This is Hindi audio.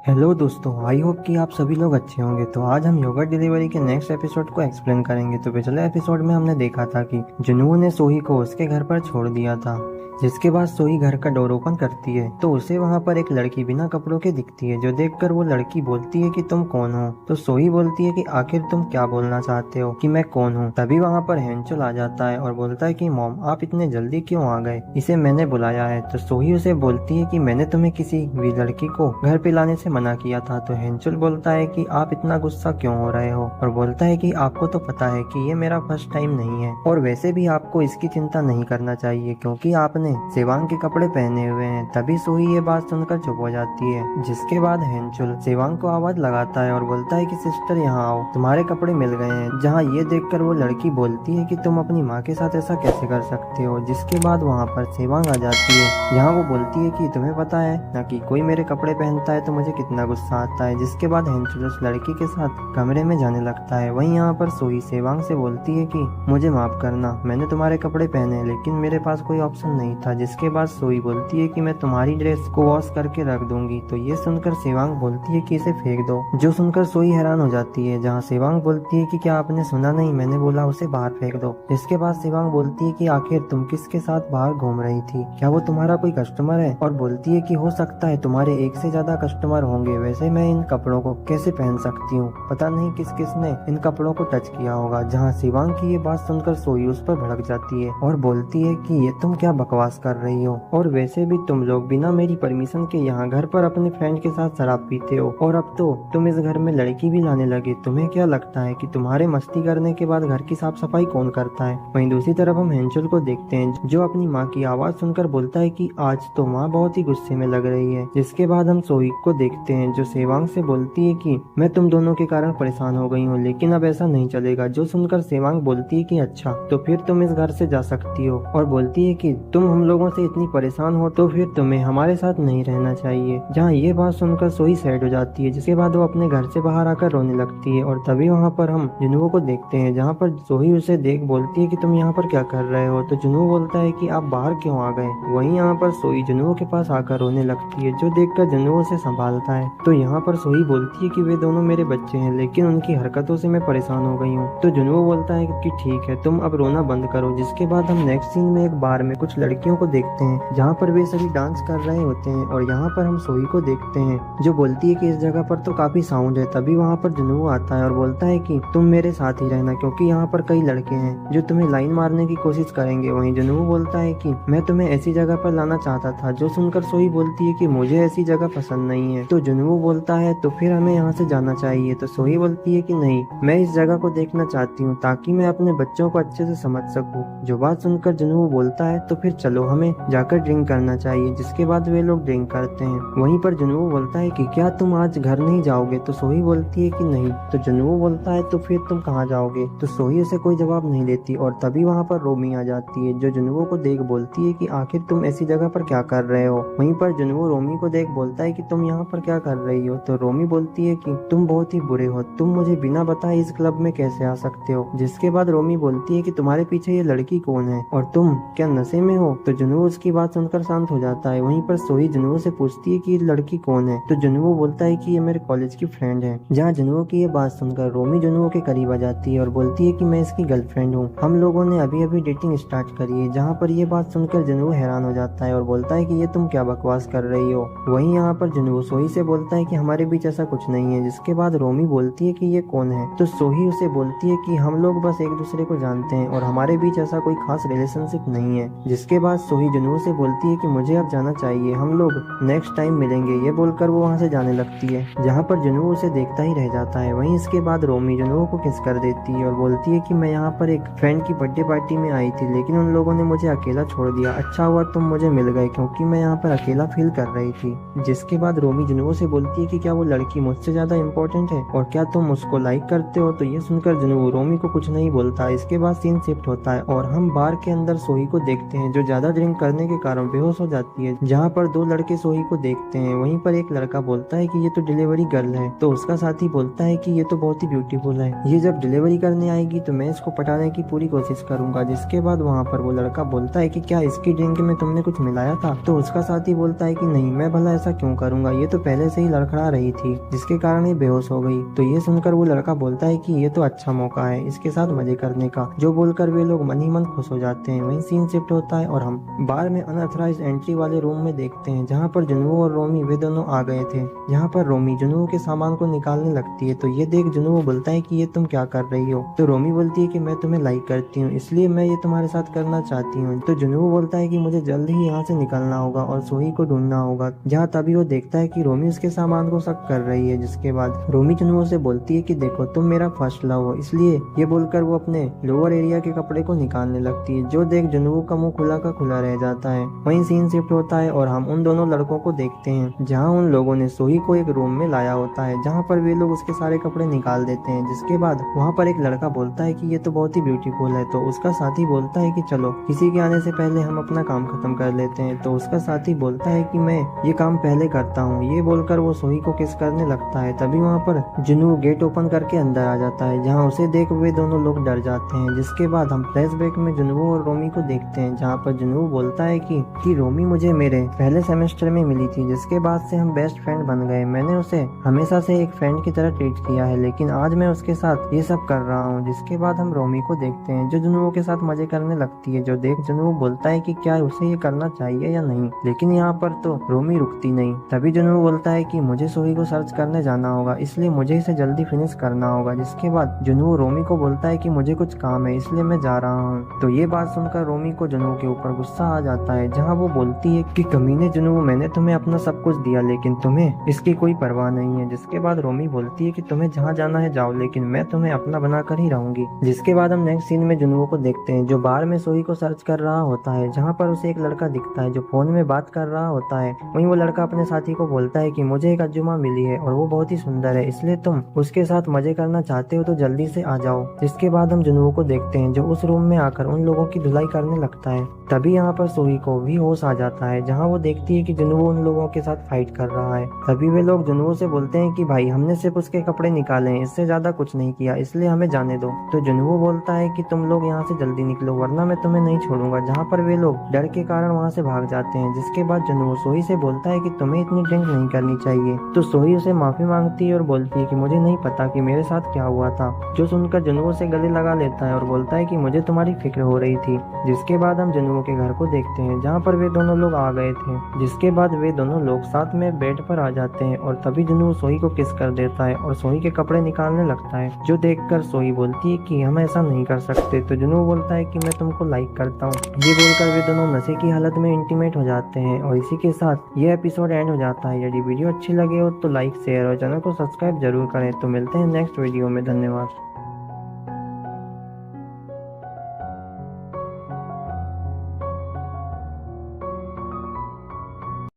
हेलो दोस्तों, आई होप कि आप सभी लोग अच्छे होंगे। तो आज हम योगर्ट डिलीवरी के नेक्स्ट एपिसोड को एक्सप्लेन करेंगे। तो पिछले एपिसोड में हमने देखा था कि जुनू ने सोही को उसके घर पर छोड़ दिया था, जिसके बाद सोही घर का डोर ओपन करती है तो उसे वहाँ पर एक लड़की बिना कपड़ों के दिखती है, जो देखकर वो लड़की बोलती है कि तुम कौन हो। तो सोही बोलती है कि आखिर तुम क्या बोलना चाहते हो कि मैं कौन हूँ। तभी वहाँ पर हेंचुल आ जाता है और बोलता है कि मॉम, आप इतने जल्दी क्यों आ गए, इसे मैंने बुलाया है। तो सोही उसे बोलती है कि मैंने तुम्हें किसी भी लड़की को घर पे लाने से मना किया था। तो हेंचुल बोलता है कि आप इतना गुस्सा क्यों हो रहे हो, और बोलता है कि आपको तो पता है कि ये मेरा फर्स्ट टाइम नहीं है, और वैसे भी आपको इसकी चिंता नहीं करना चाहिए क्योंकि आपने सेवांग के कपड़े पहने हुए हैं। तभी सोही ये बात सुनकर चुप हो जाती है, जिसके बाद हेंचुल सेवांग को आवाज लगाता है और बोलता है कि सिस्टर यहाँ आओ, तुम्हारे कपड़े मिल गए हैं। जहाँ ये देखकर वो लड़की बोलती है कि तुम अपनी माँ के साथ ऐसा कैसे कर सकते हो। जिसके बाद वहाँ पर सेवांग आ जाती है, जहाँ वो बोलती है कि तुम्हें पता है ना कि कोई मेरे कपड़े पहनता है तो मुझे कितना गुस्सा आता है। जिसके बाद हेंचुल उस लड़की के साथ कमरे में जाने लगता है। वहीं यहाँ पर सोही सेवांग से बोलती है कि मुझे माफ करना, मैंने तुम्हारे कपड़े पहने लेकिन मेरे पास कोई ऑप्शन नहीं था। जिसके बाद सोही बोलती है कि मैं तुम्हारी ड्रेस को वॉश करके रख दूंगी। तो ये सुनकर सेवांग बोलती है कि इसे फेंक दो, जो सुनकर सोही हैरान हो जाती है। जहाँ सेवांग बोलती है कि क्या आपने सुना नहीं, मैंने बोला उसे बाहर फेंक दो। इसके बाद सेवांग बोलती है कि आखिर तुम किसके साथ बाहर घूम रही थी, क्या वो तुम्हारा कोई कस्टमर है। और बोलती है कि हो सकता है तुम्हारे एक से ज्यादा कस्टमर होंगे, वैसे मैं इन कपड़ों को कैसे पहन सकती हूँ, पता नहीं किस किसने इन कपड़ों को टच किया होगा। जहाँ सेवांग की ये बात सुनकर सोही उस पर भड़क जाती है और बोलती है कि ये तुम क्या बकवास कर रही हो, और वैसे भी तुम लोग बिना मेरी परमिशन के यहाँ घर पर अपने फ्रेंड के साथ शराब पीते हो, और अब तो तुम इस घर में लड़की भी लाने लगे। तुम्हें क्या लगता है कि तुम्हारे मस्ती करने के बाद घर की साफ सफाई कौन करता है। वहीं दूसरी तरफ हम हेंचुल को देखते हैं, जो अपनी माँ की आवाज सुनकर बोलता है कि आज तो माँ बहुत ही गुस्से में लग रही है। जिसके बाद हम सोही को देखते हैं, जो सेवांग से बोलती है कि मैं तुम दोनों के कारण परेशान हो गई हूँ, लेकिन अब ऐसा नहीं चलेगा। जो सुनकर सेवांग बोलती है कि अच्छा, तो फिर तुम इस घर से जा सकती हो, और बोलती है कि तुम हम लोगों से इतनी परेशान हो तो फिर तुम्हें हमारे साथ नहीं रहना चाहिए। जहाँ ये बात सुनकर सोही सैड हो जाती है, जिसके बाद वो अपने घर से बाहर आकर रोने लगती है। और तभी वहाँ पर हम जुनू को देखते हैं, जहाँ पर सोही उसे देख बोलती है कि तुम यहाँ पर क्या कर रहे हो। तो जुनू बोलता है कि आप बाहर क्यों आ गए। वहीं यहाँ पर सोही जुनू के पास आकर रोने लगती है, जो देखकर जुनू उसे संभालता है। तो यहाँ पर सोही बोलती है कि वे दोनों मेरे बच्चे हैं, लेकिन उनकी हरकतों से मैं परेशान हो गई हूँ। तो जुनू बोलता है कि ठीक है, तुम अब रोना बंद करो। जिसके बाद हम नेक्स्ट सीन में एक बार में कुछ लड़कियों को देखते हैं, जहाँ पर वे सभी डांस कर रहे होते हैं। और यहाँ पर हम सोही को देखते हैं, जो बोलती है कि इस जगह पर तो काफी साउंड है। तभी वहाँ पर जुनू आता है और बोलता है कि तुम मेरे साथ ही रहना, क्योंकि यहाँ पर कई लड़के हैं जो तुम्हें लाइन मारने की कोशिश करेंगे। वहीं जुनू बोलता है कि मैं तुम्हें ऐसी जगह पर लाना चाहता था। जो सुनकर सोही बोलती है कि मुझे ऐसी जगह पसंद नहीं है। तो जुनू बोलता है तो फिर हमें यहाँ से जाना चाहिए। तो सोही बोलती है कि नहीं, मैं इस जगह को देखना चाहती हूँ ताकि मैं अपने बच्चों को अच्छे से समझ सकूँ। जो बात सुनकर जुनू बोलता है तो फिर चलो, हमें जाकर ड्रिंक करना चाहिए। जिसके बाद वे लोग ड्रिंक करते हैं। वहीं पर जुनू बोलता है कि क्या तुम आज घर नहीं जाओगे। तो सोही बोलती है कि नहीं। तो जुनू बोलता है तो फिर तुम कहाँ जाओगे। तो सोही उसे कोई जवाब नहीं देती। और तभी वहाँ पर रोमी आ जाती है, जो जुनू को देख बोलती है कि आखिर तुम ऐसी जगह पर क्या कर रहे हो। वहीं पर जुनू रोमी को देख बोलता है कि तुम यहाँ पर क्या कर रही हो। तो रोमी बोलती है कि तुम बहुत ही बुरे हो, तुम मुझे बिना बताए इस क्लब में कैसे आ सकते हो। जिसके बाद रोमी बोलती है कि तुम्हारे पीछे ये लड़की कौन है और तुम क्या नशे में हो। तो जुनू उसकी बात सुनकर शांत हो जाता है। वहीं पर सोही जुनू से पूछती है कि ये लड़की कौन है। तो जुनू बोलता है कि ये मेरे कॉलेज की फ्रेंड है। जहाँ जुनू की ये बात सुनकर रोमी जुनू के करीब आ जाती है और बोलती है कि मैं इसकी गर्लफ्रेंड हूँ, हम लोगों ने अभी अभी डेटिंग स्टार्ट करी है। जहाँ पर ये बात सुनकर जुनू हैरान हो जाता है और बोलता है कि ये तुम क्या बकवास कर रही हो। वहीं यहाँ पर जुनू सोही से बोलता है कि हमारे बीच ऐसा कुछ नहीं है। जिसके बाद रोमी बोलती है कि ये कौन है। तो सोही उसे बोलती है कि हम लोग बस एक दूसरे को जानते हैं और हमारे बीच ऐसा कोई खास रिलेशनशिप नहीं है। जिसके बाद सोही जुनू से बोलती है कि मुझे अब जाना चाहिए, हम लोग नेक्स्ट टाइम मिलेंगे। ये बोलकर वो वहाँ से जाने लगती है, जहाँ पर जुनू उसे देखता ही रह जाता है। वहीं इसके बाद रोमी जुनू को किस कर देती है और बोलती है कि मैं यहाँ पर एक फ्रेंड की बर्थडे पार्टी में आई थी, लेकिन उन लोगों ने मुझे अकेला छोड़ दिया। अच्छा हुआ तुम मुझे मिल गए, क्योंकि मैं यहाँ पर अकेला फील कर रही थी। जिसके बाद रोमी जुनू से बोलती है कि क्या वो लड़की मुझसे ज्यादा इम्पोर्टेंट है और क्या तुम उसको लाइक करते हो। तो ये सुनकर जुनू रोमी को कुछ नहीं बोलता। इसके बाद सीन शिफ्ट होता है और हम बार के अंदर सोही को देखते हैं, जो ज्यादा ड्रिंक करने के कारण बेहोश हो जाती है। जहाँ पर दो लड़के सोही को देखते हैं, वहीं पर एक लड़का बोलता है कि ये तो डिलीवरी गर्ल है, तो उसका साथी बोलता है कि ये तो बहुत ही ब्यूटीफुल है, ये जब डिलीवरी करने आएगी तो मैं इसको पटाने की पूरी कोशिश करूंगा। जिसके बाद वहाँ पर वो लड़का बोलता है कि क्या इसकी ड्रिंक में तुमने कुछ मिलाया था? तो उसका साथी बोलता है कि नहीं, मैं भला ऐसा क्यों करूंगा, ये तो पहले से ही लड़खड़ा रही थी, जिसके कारण ये बेहोश हो गई। तो ये सुनकर वो लड़का बोलता है कि ये तो अच्छा मौका है इसके साथ मजे करने का, जो बोलकर वे लोग मन ही मन खुश हो जाते हैं। वहीं सीन शिफ्ट होता है और हम बार में अनऑथराइज्ड एंट्री वाले रूम में देखते हैं, जहाँ पर जुनवो और रोमी वे दोनों आ गए थे। जहाँ पर रोमी जुनवो के सामान को निकालने लगती है, तो ये देख जुनवो बोलता है कि ये तुम क्या कर रही हो? तो रोमी बोलती है कि मैं तुम्हें लाइक करती हूँ, इसलिए मैं ये तुम्हारे साथ करना चाहती हूँ। तो जुनवो बोलता है कि मुझे जल्द ही यहाँ से निकलना होगा और सोही को ढूंढना होगा। जहाँ तभी वो देखता है कि रोमी उसके सामान को शक कर रही है। जिसके बाद रोमी जुनवो से बोलती है कि देखो तुम मेरा फर्स्ट लव हो, इसलिए ये बोलकर वो अपने लोअर एरिया के कपड़े को निकालने लगती है, जो देख जुनवो का मुंह खुला का खुला रह जाता है। वहीं सीन शिफ्ट होता है और हम उन दोनों लड़कों को देखते हैं, जहाँ उन लोगों ने सोही को एक रूम में लाया होता है, जहाँ पर वे लोग उसके सारे कपड़े निकाल देते हैं। जिसके बाद वहाँ पर एक लड़का बोलता है कि ये तो बहुत ही ब्यूटीफुल है, तो उसका साथी बोलता है कि चलो किसी के आने से पहले हम अपना काम खत्म कर लेते हैं। तो उसका साथी बोलता है कि मैं ये काम पहले करता हूँ। ये बोलकर वो सोही को किस करने लगता है। तभी वहाँ पर जुनू गेट ओपन करके अंदर आ जाता है, जहाँ उसे देख वे दोनों लोग डर जाते हैं। जिसके बाद हम फ्लैशबैक में जुनू और रोमी को देखते हैं, जहाँ पर जुनू बोलता है कि रोमी मुझे मेरे पहले सेमेस्टर में मिली थी, जिसके बाद से हम बेस्ट फ्रेंड बन गए। मैंने उसे हमेशा से एक फ्रेंड की तरह ट्रीट किया है, लेकिन आज मैं उसके साथ ये सब कर रहा हूँ। जिसके बाद हम रोमी को देखते हैं, जो जुनू के साथ मजे करने लगती है, जो देख जुनू बोलता है कि क्या उसे ये करना चाहिए या नहीं, लेकिन यहाँ पर तो रोमी रुकती नहीं। तभी जुनू बोलता है कि मुझे सोही को सर्च करने जाना होगा, इसलिए मुझे इसे जल्दी फिनिश करना होगा। जिसके बाद जुनू रोमी को बोलता है कि मुझे कुछ काम है, इसलिए मैं जा रहा हूँ। तो ये बात सुनकर रोमी को जुनू के ऊपर गुस्सा आ जाता है, जहाँ वो बोलती है कि कमीने जुनू, मैंने तुम्हें अपना सब कुछ दिया, लेकिन तुम्हें इसकी कोई परवाह नहीं है। जिसके बाद रोमी बोलती है कि तुम्हें जहाँ जाना है जाओ, लेकिन मैं तुम्हें अपना बनाकर ही रहूंगी। जिसके बाद हम नेक्स्ट सीन में जुनू को देखते हैं, जो बार में सोही को सर्च कर रहा होता है, जहाँ पर उसे एक लड़का दिखता है जो फोन में बात कर रहा होता है। वहीं वो लड़का अपने साथी को बोलता है कि मुझे एक अज्जुमा मिली है और वो बहुत ही सुंदर है, इसलिए तुम उसके साथ मजे करना चाहते हो तो जल्दी से आ जाओ। जिसके बाद हम जुनू को देखते हैं, जो उस रूम में आकर उन लोगों की धुलाई करने लगता है। तभी यहाँ पर सोही को भी होश आ जाता है, जहाँ वो देखती है कि जुनू उन लोगों के साथ फाइट कर रहा है। तभी वे लोग जुनू से बोलते हैं कि भाई हमने सिर्फ उसके कपड़े निकाले हैं, इससे ज्यादा कुछ नहीं किया, इसलिए हमें जाने दो। तो जुनू बोलता है कि तुम लोग यहाँ से जल्दी निकलो, वरना मैं तुम्हें नहीं छोड़ूंगा। जहाँ पर वे लोग डर के कारण वहाँ से भाग जाते हैं। जिसके बाद जुनू सोही से बोलता है कि तुम्हें इतनी ड्रिंक नहीं करनी चाहिए। तो सोही उसे माफी मांगती है और बोलती है कि मुझे नहीं पता कि मेरे साथ क्या हुआ था। जो सुनकर जुनू से गले लगा लेता है और बोलता है कि मुझे तुम्हारी फिक्र हो रही थी। जिसके बाद हम जुनू के घर को देखते हैं, जहाँ पर वे दोनों लोग आ गए थे। जिसके बाद वे दोनों लोग साथ में बेड पर आ जाते हैं और तभी जुनू सोही को किस कर देता है और सोही के कपड़े निकालने लगता है, जो देखकर सोही बोलती है कि हम ऐसा नहीं कर सकते। तो जुनू बोलता है कि मैं तुमको लाइक करता हूँ। ये बोलकर वे दोनों नशे की हालत में इंटीमेट हो जाते हैं और इसी के साथ ये एपिसोड एंड हो जाता है। यदि वीडियो अच्छी लगे हो तो लाइक, शेयर और चैनल को सब्सक्राइब जरूर करें। तो मिलते हैं नेक्स्ट वीडियो में। धन्यवाद।